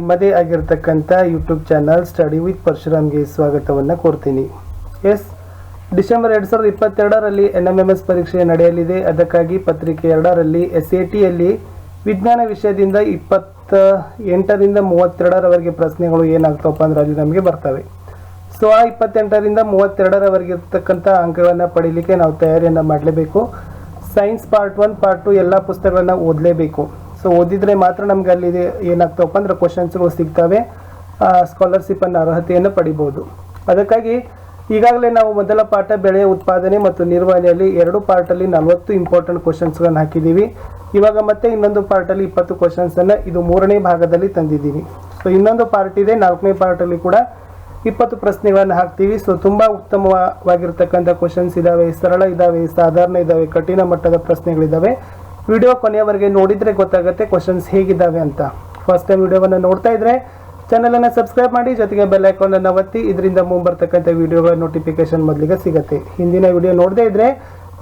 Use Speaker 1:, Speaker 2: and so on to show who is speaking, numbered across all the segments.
Speaker 1: ನಿಮ್ಮದೇ ಆಗಿರತಕ್ಕಂಥ YouTube channel study with ಪರಶುರಾಮ್ಗೆ ಸ್ವಾಗತವನ್ನು ಕೋರ್ತೀನಿ. ಡಿಸೆಂಬರ್ 2022ರಲ್ಲಿ NMMS ಪರೀಕ್ಷೆ ನಡೆಯಲಿದೆ. ಅದಕ್ಕಾಗಿ ಪತ್ರಿಕೆ 2ರಲ್ಲಿ SATಯಲ್ಲಿ ವಿಜ್ಞಾನ ವಿಷಯದಿಂದ 28ರಿಂದ 32ರವರೆಗೆ ಪ್ರಶ್ನೆಗಳು ಏನಾಗ್ತವಪ್ಪ ಅಂದ್ರೆ ಅಲ್ಲಿ ನಮಗೆ ಬರ್ತವೆ. ಸೊ ಆ 28ರಿಂದ 32ರವರೆಗೆ ಇರ್ತಕ್ಕಂಥ ಅಂಕಗಳನ್ನು ಪಡೀಲಿಕ್ಕೆ ನಾವು ತಯಾರಿಯನ್ನು ಮಾಡಲೇಬೇಕು. ಸೈನ್ಸ್ ಪಾರ್ಟ್ 1 ಪಾರ್ಟ್ 2 ಎಲ್ಲ ಪುಸ್ತಕಗಳನ್ನು ಓದಲೇಬೇಕು. ಸೊ ಓದಿದ್ರೆ ಮಾತ್ರ ನಮ್ಗೆ ಅಲ್ಲಿ ಏನಾಗ್ತವಪ್ಪ ಅಂದ್ರೆ ಕ್ವಶನ್ಸ್ಗಳು ಸಿಗ್ತವೆ, ಸ್ಕಾಲರ್ಶಿಪ್ಪನ್ನು ಅರ್ಹತೆಯನ್ನು ಪಡಿಬೋದು. ಅದಕ್ಕಾಗಿ ಈಗಾಗಲೇ ನಾವು ಮೊದಲ ಪಾಠ ಬೆಳೆ ಉತ್ಪಾದನೆ ಮತ್ತು ನಿರ್ವಹಣೆಯಲ್ಲಿ 2 ಪಾರ್ಟಲ್ಲಿ 40 ಇಂಪಾರ್ಟೆಂಟ್ ಕ್ವಶನ್ಸ್ಗಳನ್ನು ಹಾಕಿದ್ದೀವಿ. ಇವಾಗ ಮತ್ತೆ ಇನ್ನೊಂದು ಪಾರ್ಟಲ್ಲಿ 20 ಕ್ವಶನ್ಸನ್ನು ಇದು 3ನೇ ಭಾಗದಲ್ಲಿ ತಂದಿದ್ದೀನಿ. ಸೊ ಇನ್ನೊಂದು ಪಾರ್ಟ್ ಇದೆ, 4ನೇ ಪಾರ್ಟಲ್ಲಿ ಕೂಡ 20 ಪ್ರಶ್ನೆಗಳನ್ನು ಹಾಕ್ತೀವಿ. ಸೊ ತುಂಬ ಉತ್ತಮವಾಗಿರ್ತಕ್ಕಂಥ ಕ್ವಶನ್ಸ್ ಇದ್ದಾವೆ, ಸರಳ ಇದ್ದಾವೆ, ಸಾಧಾರಣ ಇದ್ದಾವೆ, ಕಠಿಣ ಮಟ್ಟದ ಪ್ರಶ್ನೆಗಳಿದ್ದಾವೆ. ವಿಡಿಯೋ ಕೊನೆಯವರೆಗೆ ನೋಡಿದರೆ ಗೊತ್ತಾಗುತ್ತೆ ಕ್ವಶನ್ಸ್ ಹೇಗಿದ್ದಾವೆ ಅಂತ. ಫಸ್ಟ್ ಟೈಮ್ ವಿಡಿಯೋವನ್ನು ನೋಡ್ತಾ ಇದ್ರೆ ಚಾನಲನ್ನು ಸಬ್ಸ್ಕ್ರೈಬ್ ಮಾಡಿ, ಜೊತೆಗೆ ಬೆಲ್ ಐಕಾನನ್ನು ಒತ್ತಿ. ಇದರಿಂದ ಮುಂಬರ್ತಕ್ಕಂಥ ವಿಡಿಯೋಗಳ ನೋಟಿಫಿಕೇಶನ್ ಮೊದಲಿಗೆ ಸಿಗುತ್ತೆ. ಹಿಂದಿನ ವಿಡಿಯೋ ನೋಡದೇ ಇದ್ರೆ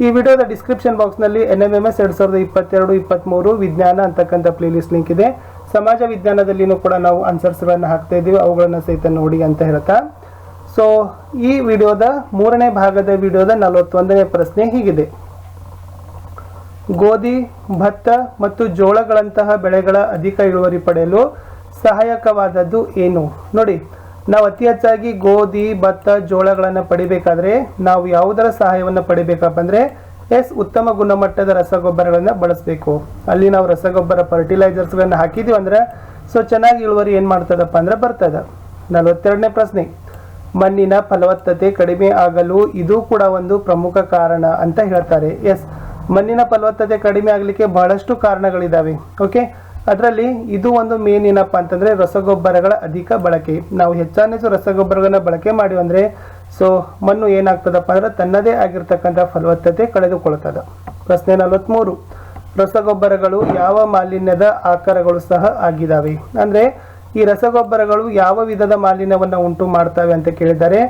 Speaker 1: ಈ ವಿಡಿಯೋದ ಡಿಸ್ಕ್ರಿಪ್ಷನ್ ಬಾಕ್ಸ್ನಲ್ಲಿ NMMS 2022-23 ವಿಜ್ಞಾನ ಅಂತಕ್ಕಂಥ ಪ್ಲೇಲಿಸ್ಟ್ ಲಿಂಕ್ ಇದೆ. ಸಮಾಜ ವಿಜ್ಞಾನದಲ್ಲಿನೂ ಕೂಡ ನಾವು ಆನ್ಸರ್ಸ್ಗಳನ್ನು ಹಾಕ್ತಾ ಇದ್ದೀವಿ, ಅವುಗಳನ್ನು ಸಹಿತ ನೋಡಿ ಅಂತ ಹೇಳ್ತಾ. ಸೊ ಈ ವಿಡಿಯೋದ 3ನೇ ಭಾಗದ ವಿಡಿಯೋದ 41ನೇ ಪ್ರಶ್ನೆ ಹೀಗಿದೆ: ಗೋಧಿ, ಭತ್ತ ಮತ್ತು ಜೋಳಗಳಂತಹ ಬೆಳೆಗಳ ಅಧಿಕ ಇಳುವರಿ ಪಡೆಯಲು ಸಹಾಯಕವಾದದ್ದು ಏನು? ನೋಡಿ, ನಾವು ಅತಿ ಹೆಚ್ಚಾಗಿ ಗೋಧಿ, ಭತ್ತ, ಜೋಳಗಳನ್ನು ಪಡಿಬೇಕಾದ್ರೆ ನಾವು ಯಾವುದರ ಸಹಾಯವನ್ನು ಪಡಿಬೇಕಪ್ಪ ಅಂದರೆ ಉತ್ತಮ ಗುಣಮಟ್ಟದ ರಸಗೊಬ್ಬರಗಳನ್ನು ಬಳಸಬೇಕು. ಅಲ್ಲಿ ನಾವು ರಸಗೊಬ್ಬರ ಫರ್ಟಿಲೈಸರ್ಸ್ಗಳನ್ನು ಹಾಕಿದ್ದೀವಿ ಅಂದ್ರೆ ಸೊ ಚೆನ್ನಾಗಿ ಇಳುವರಿ ಏನು ಮಾಡ್ತದಪ್ಪ ಅಂದ್ರೆ ಬರ್ತದೆ. 42ನೇ ಪ್ರಶ್ನೆ: ಮಣ್ಣಿನ ಫಲವತ್ತತೆ ಕಡಿಮೆ ಆಗಲು ಇದು ಕೂಡ ಒಂದು ಪ್ರಮುಖ ಕಾರಣ ಅಂತ ಹೇಳ್ತಾರೆ. ಮಣ್ಣಿನ ಫಲವತ್ತತೆ ಕಡಿಮೆ ಆಗಲಿಕ್ಕೆ ಬಹಳಷ್ಟು ಕಾರಣಗಳಿದ್ದಾವೆ. ಓಕೆ, ಅದರಲ್ಲಿ ಇದು ಒಂದು ಮೇನ್ ಏನಪ್ಪ ಅಂತಂದರೆ ರಸಗೊಬ್ಬರಗಳ ಅಧಿಕ ಬಳಕೆ. ನಾವು ಹೆಚ್ಚಾನೆಚ್ಚು ರಸಗೊಬ್ಬರಗಳನ್ನ ಬಳಕೆ ಮಾಡಿವಿ ಅಂದರೆ ಸೊ ಮಣ್ಣು ಏನಾಗ್ತದಪ್ಪ ಅಂದ್ರೆ ತನ್ನದೇ ಆಗಿರ್ತಕ್ಕಂಥ ಫಲವತ್ತತೆ ಕಳೆದುಕೊಳ್ತದೆ. ಪ್ರಶ್ನೆ 43: ರಸಗೊಬ್ಬರಗಳು ಯಾವ ಮಾಲಿನ್ಯದ ಆಕಾರಗಳು ಸಹ ಆಗಿದ್ದಾವೆ? ಅಂದರೆ ಈ ರಸಗೊಬ್ಬರಗಳು ಯಾವ ವಿಧದ ಮಾಲಿನ್ಯವನ್ನು ಉಂಟು ಮಾಡ್ತವೆ ಅಂತ ಕೇಳಿದ್ದಾರೆ.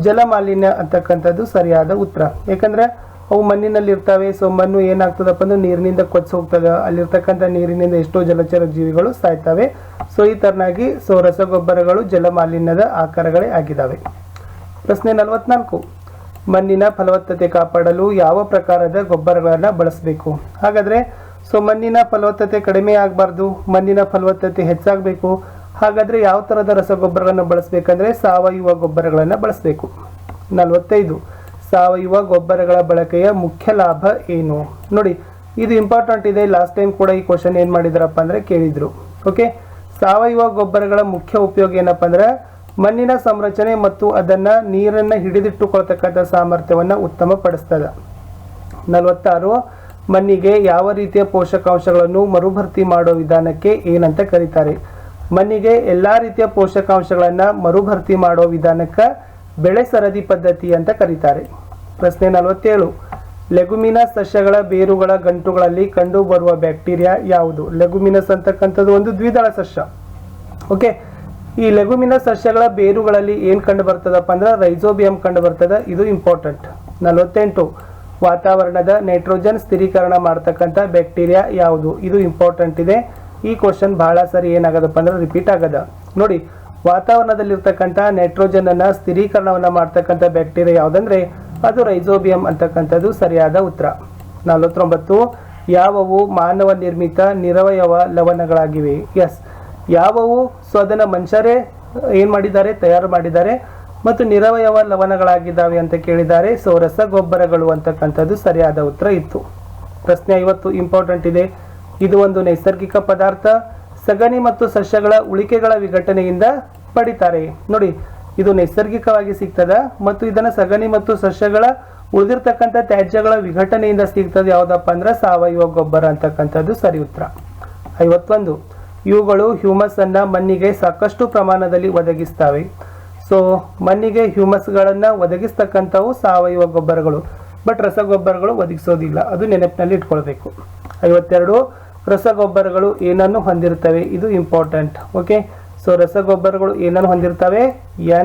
Speaker 1: ಜಲ ಮಾಲಿನ್ಯ ಅಂತಕ್ಕಂಥದ್ದು ಸರಿಯಾದ ಉತ್ತರ. ಯಾಕಂದರೆ ಅವು ಮಣ್ಣಿನಲ್ಲಿ ಇರ್ತವೆ. ಸೊ ಮಣ್ಣು ಏನಾಗ್ತದಪ್ಪ ಅಂದ್ರೆ ನೀರಿನಿಂದ ಕೊಚ್ಚಿ ಹೋಗ್ತದೆ, ಅಲ್ಲಿರ್ತಕ್ಕಂಥ ನೀರಿನಿಂದ ಎಷ್ಟೋ ಜಲಚರ ಜೀವಿಗಳು ಸಾಯ್ತವೆ. ಸೊ ಈ ತರನಾಗಿ ರಸಗೊಬ್ಬರಗಳು ಜಲ ಮಾಲಿನ್ಯದ ಆಕಾರಗಳೇ ಆಗಿದ್ದಾವೆ. ಪ್ರಶ್ನೆ 44: ಮಣ್ಣಿನ ಫಲವತ್ತತೆ ಕಾಪಾಡಲು ಯಾವ ಪ್ರಕಾರದ ಗೊಬ್ಬರಗಳನ್ನು ಬಳಸಬೇಕು? ಹಾಗಾದರೆ ಸೊ ಮಣ್ಣಿನ ಫಲವತ್ತತೆ ಕಡಿಮೆ ಆಗಬಾರ್ದು, ಮಣ್ಣಿನ ಫಲವತ್ತತೆ ಹೆಚ್ಚಾಗಬೇಕು. ಹಾಗಾದರೆ ಯಾವ ಥರದ ರಸಗೊಬ್ಬರಗಳನ್ನು ಬಳಸಬೇಕಂದ್ರೆ ಸಾವಯವ ಗೊಬ್ಬರಗಳನ್ನು ಬಳಸಬೇಕು. 45: ಸಾವಯವ ಗೊಬ್ಬರಗಳ ಬಳಕೆಯ ಮುಖ್ಯ ಲಾಭ ಏನು? ನೋಡಿ, ಇದು ಇಂಪಾರ್ಟೆಂಟ್ ಇದೆ. ಲಾಸ್ಟ್ ಟೈಮ್ ಕೂಡ ಈ ಕ್ವಶನ್ ಏನು ಮಾಡಿದ್ರಪ್ಪ ಅಂದರೆ ಕೇಳಿದ್ರು. ಓಕೆ, ಸಾವಯವ ಗೊಬ್ಬರಗಳ ಮುಖ್ಯ ಉಪಯೋಗ ಏನಪ್ಪ ಅಂದ್ರೆ ಮಣ್ಣಿನ ಸಂರಚನೆ ಮತ್ತು ಅದನ್ನು ನೀರನ್ನು ಹಿಡಿದಿಟ್ಟುಕೊಳ್ತಕ್ಕಂಥ ಸಾಮರ್ಥ್ಯವನ್ನು ಉತ್ತಮಪಡಿಸ್ತದೆ. 46: ಮಣ್ಣಿಗೆ ಯಾವ ರೀತಿಯ ಪೋಷಕಾಂಶಗಳನ್ನು ಮರುಭರ್ತಿ ಮಾಡೋ ವಿಧಾನಕ್ಕೆ ಏನಂತ ಕರೀತಾರೆ? ಮಣ್ಣಿಗೆ ಎಲ್ಲ ರೀತಿಯ ಪೋಷಕಾಂಶಗಳನ್ನು ಮರುಭರ್ತಿ ಮಾಡೋ ವಿಧಾನಕ್ಕೆ ಬೆಳೆ ಸರದಿ ಪದ್ಧತಿ ಅಂತ ಕರೀತಾರೆ. ಪ್ರಶ್ನೆ 47: ಲೆಗುಮಿನಸ್ ಸಸ್ಯಗಳ ಬೇರುಗಳ ಗಂಟುಗಳಲ್ಲಿ ಕಂಡು ಬರುವ ಬ್ಯಾಕ್ಟೀರಿಯಾ ಯಾವುದು? ಲೆಗುಮಿನಸ್ ಅಂತಕ್ಕಂಥದ್ದು ಒಂದು ದ್ವಿದಳ ಸಸ್ಯ. ಓಕೆ, ಈ ಲೆಗುಮಿನಸ್ ಸಸ್ಯಗಳ ಬೇರುಗಳಲ್ಲಿ ಏನು ಕಂಡು ಬರ್ತದಪ್ಪ ಅಂದ್ರೆ ರೈಜೋಬಿಯಂ ಕಂಡು ಬರ್ತದೆ. ಇದು ಇಂಪಾರ್ಟೆಂಟ್. 48: ವಾತಾವರಣದ ನೈಟ್ರೋಜನ್ ಸ್ಥಿರೀಕರಣ ಮಾಡ್ತಕ್ಕಂಥ ಬ್ಯಾಕ್ಟೀರಿಯಾ ಯಾವುದು? ಇದು ಇಂಪಾರ್ಟೆಂಟ್ ಇದೆ. ಈ ಕ್ವಶನ್ ಬಹಳ ಸರಿ ಏನಾಗದಪ್ಪ ಅಂದ್ರೆ ರಿಪೀಟ್ ಆಗದ. ನೋಡಿ, ವಾತಾವರಣದಲ್ಲಿರ್ತಕ್ಕಂಥ ನೈಟ್ರೋಜನ್ ಅನ್ನ ಸ್ಥಿರೀಕರಣವನ್ನು ಮಾಡ್ತಕ್ಕಂಥ ಬ್ಯಾಕ್ಟೀರಿಯಾ ಯಾವುದಂದ್ರೆ ಅದು ರೈಜೋಬಿಯಂ ಅಂತಕ್ಕಂಥದ್ದು ಸರಿಯಾದ ಉತ್ತರ. 49: ಯಾವುವು ಮಾನವ ನಿರ್ಮಿತ ನಿರವಯವ ಲವಣಗಳಾಗಿವೆ? ಯಾವುವು ಸೊ ಅದನ್ನು ಮನುಷ್ಯರೇ ಏನು ಮಾಡಿದ್ದಾರೆ, ತಯಾರು ಮಾಡಿದ್ದಾರೆ ಮತ್ತು ನಿರವಯವ ಲವಣಗಳಾಗಿದ್ದಾವೆ ಅಂತ ಕೇಳಿದ್ದಾರೆ. ಸೊ ರಸಗೊಬ್ಬರಗಳು ಅಂತಕ್ಕಂಥದ್ದು ಸರಿಯಾದ ಉತ್ತರ ಇತ್ತು. ಪ್ರಶ್ನೆ 50 ಇಂಪಾರ್ಟೆಂಟ್ ಇದೆ. ಇದು ಒಂದು ನೈಸರ್ಗಿಕ ಪದಾರ್ಥ, ಸಗಣಿ ಮತ್ತು ಸಸ್ಯಗಳ ಉಳಿಕೆಗಳ ವಿಘಟನೆಯಿಂದ ಪಡಿತಾರೆ. ನೋಡಿ, ಇದು ನೈಸರ್ಗಿಕವಾಗಿ ಸಿಗ್ತದೆ ಮತ್ತು ಇದನ್ನು ಸಗಣಿ ಮತ್ತು ಸಸ್ಯಗಳ ಉಳಿದಿರ್ತಕ್ಕಂಥ ತ್ಯಾಜ್ಯಗಳ ವಿಘಟನೆಯಿಂದ ಸಿಗ್ತದೆ. ಯಾವುದಪ್ಪ ಅಂದ್ರೆ ಸಾವಯವ ಗೊಬ್ಬರ ಅಂತಕ್ಕಂಥದ್ದು ಸರಿ ಉತ್ತರ. 51: ಇವುಗಳು ಹ್ಯೂಮಸ್ ಅನ್ನ ಮಣ್ಣಿಗೆ ಸಾಕಷ್ಟು ಪ್ರಮಾಣದಲ್ಲಿ ಒದಗಿಸ್ತವೆ. ಸೊ ಮಣ್ಣಿಗೆ ಹ್ಯೂಮಸ್ಗಳನ್ನು ಒದಗಿಸ್ತಕ್ಕಂಥವು ಸಾವಯವ ಗೊಬ್ಬರಗಳು, ಬಟ್ ರಸಗೊಬ್ಬರಗಳು ಒದಗಿಸೋದಿಲ್ಲ, ಅದು ನೆನಪಿನಲ್ಲಿ ಇಟ್ಕೊಳ್ಬೇಕು. 52: ರಸಗೊಬ್ಬರಗಳು ಏನನ್ನು ಹೊಂದಿರ್ತವೆ? ಇದು ಇಂಪಾರ್ಟೆಂಟ್. ಓಕೆ, ಸೊ ರಸಗೊಬ್ಬರಗಳು ಏನನ್ನು ಹೊಂದಿರ್ತವೆ?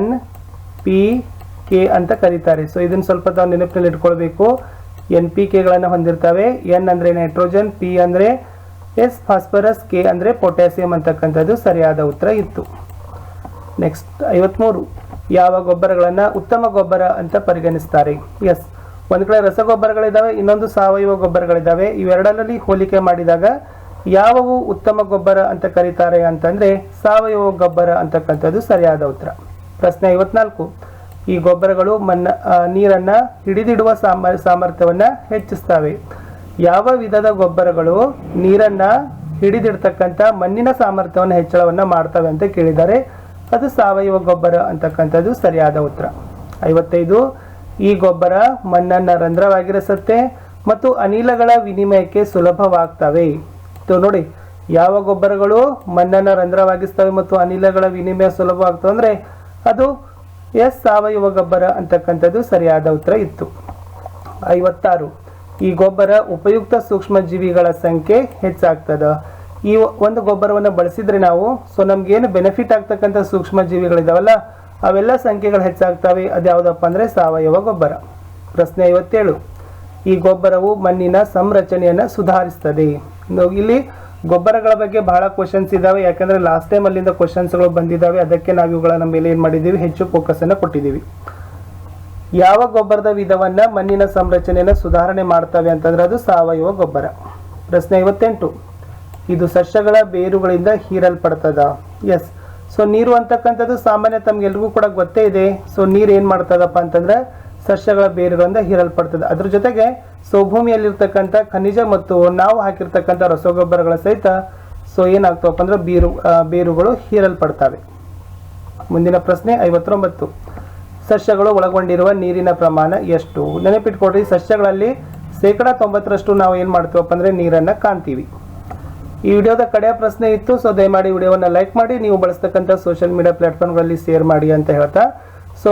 Speaker 1: NPK ಅಂತ ಕರೀತಾರೆ. ಸೊ ಇದನ್ನು ಸ್ವಲ್ಪ ತಾವು ನೆನಪಿನಲ್ಲಿ ಇಟ್ಕೊಳ್ಬೇಕು. NPKಗಳನ್ನು ಹೊಂದಿರ್ತವೆ. N ಅಂದರೆ ನೈಟ್ರೋಜನ್, P ಅಂದರೆ ಎಸ್ ಫಾಸ್ಫರಸ್, ಕೆ ಅಂದರೆ ಪೊಟ್ಯಾಸಿಯಂ ಅಂತಕ್ಕಂಥದ್ದು ಸರಿಯಾದ ಉತ್ತರ ಇತ್ತು. ನೆಕ್ಸ್ಟ್ 53, ಯಾವ ಗೊಬ್ಬರಗಳನ್ನು ಉತ್ತಮ ಗೊಬ್ಬರ ಅಂತ ಪರಿಗಣಿಸ್ತಾರೆ? ಎಸ್, ಒಂದು ಕಡೆ ರಸಗೊಬ್ಬರಗಳಿದ್ದಾವೆ, ಇನ್ನೊಂದು ಸಾವಯವ ಗೊಬ್ಬರಗಳಿದ್ದಾವೆ. ಇವೆರಡರಲ್ಲಿ ಹೋಲಿಕೆ ಮಾಡಿದಾಗ ಯಾವುವು ಉತ್ತಮ ಗೊಬ್ಬರ ಅಂತ ಕರೀತಾರೆ ಅಂತಂದರೆ ಸಾವಯವ ಗೊಬ್ಬರ ಅಂತಕ್ಕಂಥದ್ದು ಸರಿಯಾದ ಉತ್ತರ. ಪ್ರಶ್ನೆ 54, ಈ ಗೊಬ್ಬರಗಳು ನೀರನ್ನು ಹಿಡಿದಿಡುವ ಸಾಮರ್ಥ್ಯವನ್ನು ಹೆಚ್ಚಿಸ್ತವೆ. ಯಾವ ವಿಧದ ಗೊಬ್ಬರಗಳು ನೀರನ್ನು ಹಿಡಿದಿಡ್ತಕ್ಕಂಥ ಮಣ್ಣಿನ ಸಾಮರ್ಥ್ಯವನ್ನು ಹೆಚ್ಚಳವನ್ನು ಮಾಡ್ತವೆ ಅಂತ ಕೇಳಿದ್ದಾರೆ. ಅದು ಸಾವಯವ ಗೊಬ್ಬರ ಅಂತಕ್ಕಂಥದ್ದು ಸರಿಯಾದ ಉತ್ತರ. 55, ಈ ಗೊಬ್ಬರ ಮಣ್ಣನ್ನು ರಂಧ್ರವಾಗಿರಿಸುತ್ತೆ ಮತ್ತು ಅನಿಲಗಳ ವಿನಿಮಯಕ್ಕೆ ಸುಲಭವಾಗ್ತವೆ. ನೋಡಿ, ಯಾವ ಗೊಬ್ಬರಗಳು ಮಣ್ಣನ್ನು ರಂಧ್ರವಾಗಿಸ್ತವೆ ಮತ್ತು ಅನಿಲಗಳ ವಿನಿಮಯ ಸುಲಭವಾಗ್ತವೆ ಅಂದರೆ ಅದು ಎಸ್ ಸಾವಯವ ಗೊಬ್ಬರ ಅಂತಕ್ಕಂಥದ್ದು ಸರಿಯಾದ ಉತ್ತರ ಇತ್ತು. 56, ಈ ಗೊಬ್ಬರ ಉಪಯುಕ್ತ ಸೂಕ್ಷ್ಮ ಜೀವಿಗಳ ಸಂಖ್ಯೆ ಹೆಚ್ಚಾಗ್ತದ. ಈ ಒಂದು ಗೊಬ್ಬರವನ್ನು ಬಳಸಿದ್ರೆ ನಾವು ನಮ್ಗೇನು ಬೆನಿಫಿಟ್ ಆಗ್ತಕ್ಕಂಥ ಸೂಕ್ಷ್ಮ ಜೀವಿಗಳಿದಾವಲ್ಲ ಅವೆಲ್ಲ ಸಂಖ್ಯೆಗಳು ಹೆಚ್ಚಾಗ್ತವೆ. ಅದು ಯಾವುದಪ್ಪ ಅಂದರೆ ಸಾವಯವ ಗೊಬ್ಬರ. ಪ್ರಶ್ನೆ 57, ಈ ಗೊಬ್ಬರವು ಮಣ್ಣಿನ ಸಂರಚನೆಯನ್ನು ಸುಧಾರಿಸ್ತದೆ. ಇಲ್ಲಿ ಗೊಬ್ಬರಗಳ ಬಗ್ಗೆ ಬಹಳ ಕ್ವಶನ್ಸ್ ಇದ್ದಾವೆ, ಯಾಕಂದರೆ ಲಾಸ್ಟ್ ಟೈಮ್ ಅಲ್ಲಿಂದ ಕ್ವಶನ್ಸ್ಗಳು ಬಂದಿದ್ದಾವೆ. ಅದಕ್ಕೆ ನಾವು ಇವುಗಳ ಮೇಲೆ ಏನು ಮಾಡಿದ್ದೀವಿ, ಹೆಚ್ಚು ಫೋಕಸನ್ನು ಕೊಟ್ಟಿದ್ದೀವಿ. ಯಾವ ಗೊಬ್ಬರದ ವಿಧವನ್ನು ಮಣ್ಣಿನ ಸಂರಚನೆಯನ್ನು ಸುಧಾರಣೆ ಮಾಡ್ತವೆ ಅಂತಂದ್ರೆ ಅದು ಸಾವಯವ ಗೊಬ್ಬರ. ಪ್ರಶ್ನೆ 58, ಇದು ಸಸ್ಯಗಳ ಬೇರುಗಳಿಂದ ಹೀರಲ್ಪಡ್ತದ. ಎಸ್, ನೀರು ಅಂತಕ್ಕಂಥದ್ದು ಸಾಮಾನ್ಯ ತಮ್ಗೆಲ್ರಿಗೂ ಕೂಡ ಗೊತ್ತೇ ಇದೆ. ನೀರು ಏನು ಮಾಡ್ತದಪ್ಪ ಅಂತಂದ್ರೆ ಸಸ್ಯಗಳ ಬೇರುಗಳಿಂದ ಹೀರಲ್ಪಡ್ತದೆ. ಅದ್ರ ಜೊತೆಗೆ ಭೂಮಿಯಲ್ಲಿರ್ತಕ್ಕಂಥ ಖನಿಜ ಮತ್ತು ನಾವು ಹಾಕಿರ್ತಕ್ಕಂಥ ರಸಗೊಬ್ಬರಗಳ ಸಹಿತ ಏನಾಗ್ತವಪ್ಪ ಅಂದ್ರೆ ಬೇರುಗಳು ಹೀರಲ್ಪಡ್ತವೆ. ಮುಂದಿನ ಪ್ರಶ್ನೆ 59, ಸಸ್ಯಗಳು ಒಳಗೊಂಡಿರುವ ನೀರಿನ ಪ್ರಮಾಣ ಎಷ್ಟು? ನೆನಪಿಟ್ಕೊಡ್ರಿ, ಸಸ್ಯಗಳಲ್ಲಿ 90% ನಾವು ಏನು ಮಾಡ್ತೀವಪ್ಪ ಅಂದರೆ ನೀರನ್ನು ಕಾಣ್ತೀವಿ. ಈ ವಿಡಿಯೋದ ಕಡೆಯ ಪ್ರಶ್ನೆ ಇತ್ತು. ದಯಮಾಡಿ ವಿಡಿಯೋವನ್ನು ಲೈಕ್ ಮಾಡಿ, ನೀವು ಬಳಸ್ತಕ್ಕಂಥ ಸೋಷಿಯಲ್ ಮೀಡಿಯಾ ಪ್ಲಾಟ್ಫಾರ್ಮ್ಗಳಲ್ಲಿ ಶೇರ್ ಮಾಡಿ ಅಂತ ಹೇಳ್ತಾ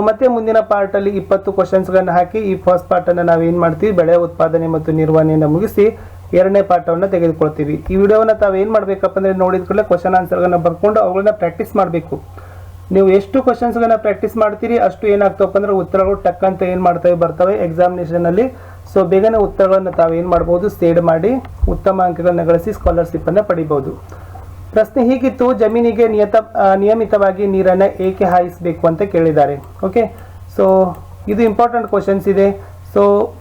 Speaker 1: ಮತ್ತೆ ಮುಂದಿನ ಪಾರ್ಟಲ್ಲಿ 20 ಕ್ವಶನ್ಸ್ಗಳನ್ನು ಹಾಕಿ ಈ ಫಸ್ಟ್ ಪಾರ್ಟನ್ನು ನಾವು ಏನು ಮಾಡ್ತೀವಿ, ಬೆಳೆ ಉತ್ಪಾದನೆ ಮತ್ತು ನಿರ್ವಹಣೆಯನ್ನು ಮುಗಿಸಿ ಎರಡನೇ ಪಾಠವನ್ನು ತೆಗೆದುಕೊಳ್ತೀವಿ. ಈ ವಿಡಿಯೋವನ್ನು ತಾವು ಏನು ಮಾಡಬೇಕಪ್ಪ ಅಂದರೆ ನೋಡಿದ ಕೂಡಲೇ ಕ್ವಶನ್ ಆನ್ಸರ್ಗಳನ್ನು ಬರ್ಕೊಂಡು ಅವುಗಳನ್ನ ಪ್ರಾಕ್ಟೀಸ್ ಮಾಡಬೇಕು. ನೀವು ಎಷ್ಟು ಕ್ವಶನ್ಸ್ಗಳನ್ನ ಪ್ರಾಕ್ಟೀಸ್ ಮಾಡ್ತೀರಿ ಅಷ್ಟು ಏನಾಗ್ತವಪ್ಪ ಅಂದ್ರೆ ಉತ್ತರಗಳು ಟಕ್ ಅಂತ ಏನು ಮಾಡ್ತವೆ ಬರ್ತವೆ ಎಕ್ಸಾಮಿನೇಷನಲ್ಲಿ. ಬೇಗನೆ ಉತ್ತರಗಳನ್ನು ತಾವು ಏನು ಮಾಡ್ಬೋದು, ಸೇಡ್ ಮಾಡಿ ಉತ್ತಮ ಅಂಕಗಳನ್ನು ಗಳಿಸಿ ಸ್ಕಾಲರ್ಶಿಪ್ಪನ್ನು ಪಡಿಬೋದು. ಪ್ರಶ್ನೆ ಹೀಗಿತ್ತು, ಜಮೀನಿಗೆ ನಿಯಮಿತವಾಗಿ ನೀರನ್ನು ಏಕೆ ಹಾಯಿಸಬೇಕು ಅಂತ ಕೇಳಿದ್ದಾರೆ. ಓಕೆ, ಇದು ಇಂಪಾರ್ಟೆಂಟ್ ಕ್ವಶನ್ಸ್ ಇದೆ.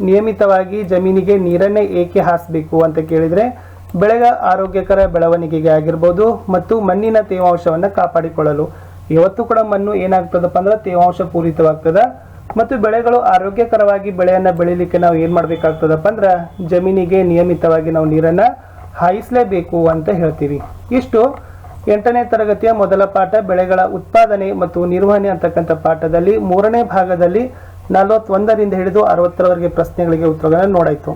Speaker 1: ನಿಯಮಿತವಾಗಿ ಜಮೀನಿಗೆ ನೀರನ್ನೇ ಏಕೆ ಹಾಯಿಸಬೇಕು ಅಂತ ಕೇಳಿದರೆ ಬೆಳೆಗಳ ಆರೋಗ್ಯಕರ ಬೆಳವಣಿಗೆಗೆ ಆಗಿರ್ಬೋದು ಮತ್ತು ಮಣ್ಣಿನ ತೇವಾಂಶವನ್ನು ಕಾಪಾಡಿಕೊಳ್ಳಲು. ಯಾವತ್ತೂ ಕೂಡ ಮಣ್ಣು ಏನಾಗ್ತದಪ್ಪ ಅಂದ್ರೆ ತೇವಾಂಶ ಪೂರಿತವಾಗ್ತದ ಮತ್ತು ಬೆಳೆಗಳು ಆರೋಗ್ಯಕರವಾಗಿ ಬೆಳೆಯನ್ನು ಬೆಳಿಲಿಕ್ಕೆ ನಾವು ಏನು ಮಾಡಬೇಕಾಗ್ತದಪ್ಪ ಅಂದ್ರೆ ಜಮೀನಿಗೆ ನಿಯಮಿತವಾಗಿ ನಾವು ನೀರನ್ನು ಹಾಯಿಸಲೇಬೇಕು ಅಂತ ಹೇಳ್ತೀವಿ. ಇಷ್ಟು 8ನೇ ತರಗತಿಯ ಮೊದಲ ಪಾಠ ಬೆಳೆಗಳ ಉತ್ಪಾದನೆ ಮತ್ತು ನಿರ್ವಹಣೆ ಅಂತಕ್ಕಂಥ ಪಾಠದಲ್ಲಿ 3ನೇ ಭಾಗದಲ್ಲಿ 41ರಿಂದ ಹಿಡಿದು 60ರವರೆಗೆ ಪ್ರಶ್ನೆಗಳಿಗೆ ಉತ್ತರಗಳನ್ನು ನೋಡಾಯಿತು.